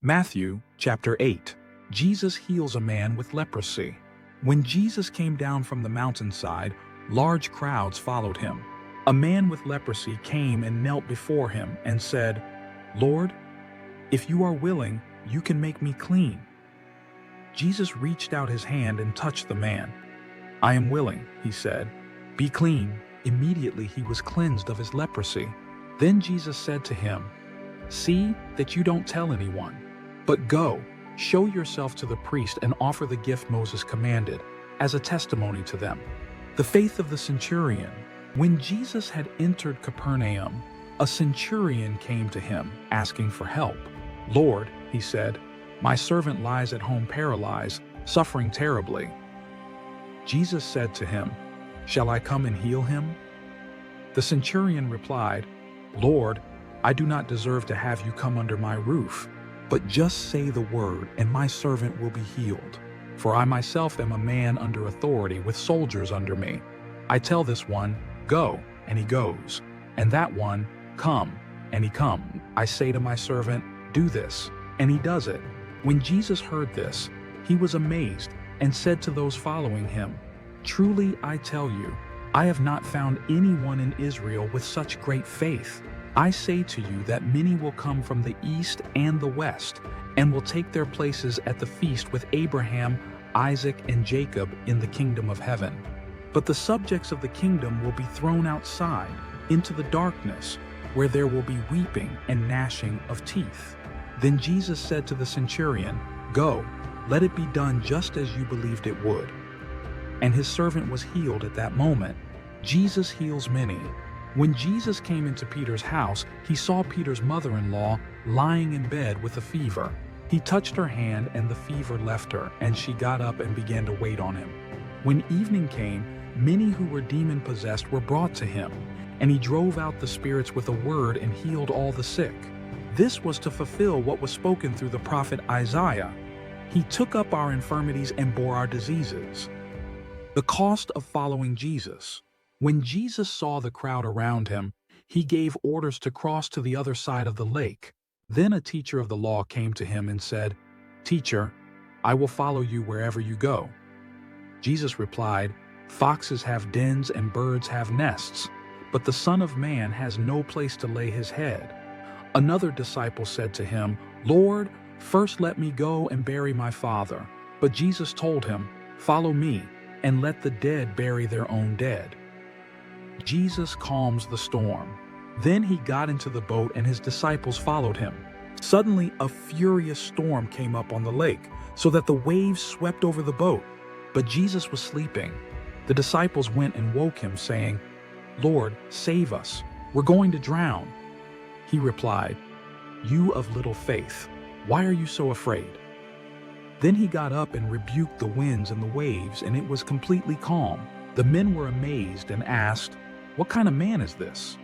Matthew chapter 8. Jesus heals a man with leprosy. When Jesus came down from the mountainside, large crowds followed him. A man with leprosy came and knelt before him and said, "Lord, if you are willing, you can make me clean." Jesus reached out his hand and touched the man. "I am willing," he said. "Be clean." Immediately he was cleansed of his leprosy. Then Jesus said to him, "See that you don't tell anyone. But go, show yourself to the priest and offer the gift Moses commanded, as a testimony to them." The faith of the centurion. When Jesus had entered Capernaum, a centurion came to him, asking for help. "Lord," he said, "my servant lies at home paralyzed, suffering terribly." Jesus said to him, "Shall I come and heal him?" The centurion replied, "Lord, I do not deserve to have you come under my roof. But just say the word, and my servant will be healed. For I myself am a man under authority with soldiers under me. I tell this one, 'Go,' and he goes, and that one, 'Come,' and he comes. I say to my servant, 'Do this,' and he does it." When Jesus heard this, he was amazed and said to those following him, "Truly I tell you, I have not found anyone in Israel with such great faith. I say to you that many will come from the east and the west, and will take their places at the feast with Abraham, Isaac, and Jacob in the kingdom of heaven. But the subjects of the kingdom will be thrown outside, into the darkness, where there will be weeping and gnashing of teeth." Then Jesus said to the centurion, "Go, let it be done just as you believed it would." And his servant was healed at that moment. Jesus heals many. When Jesus came into Peter's house, he saw Peter's mother-in-law lying in bed with a fever. He touched her hand, and the fever left her, and she got up and began to wait on him. When evening came, many who were demon-possessed were brought to him, and he drove out the spirits with a word and healed all the sick. This was to fulfill what was spoken through the prophet Isaiah. "He took up our infirmities and bore our diseases." The cost of following Jesus. When Jesus saw the crowd around him, he gave orders to cross to the other side of the lake. Then a teacher of the law came to him and said, "Teacher, I will follow you wherever you go." Jesus replied, "Foxes have dens and birds have nests, but the Son of Man has no place to lay his head." Another disciple said to him, "Lord, first let me go and bury my father." But Jesus told him, "Follow me, and let the dead bury their own dead." Jesus calms the storm. Then he got into the boat and his disciples followed him. Suddenly a furious storm came up on the lake, so that the waves swept over the boat. But Jesus was sleeping. The disciples went and woke him, saying, "Lord, save us. We're going to drown." He replied, "You of little faith, why are you so afraid?" Then he got up and rebuked the winds and the waves, and it was completely calm. The men were amazed and asked, "What kind of man is this?"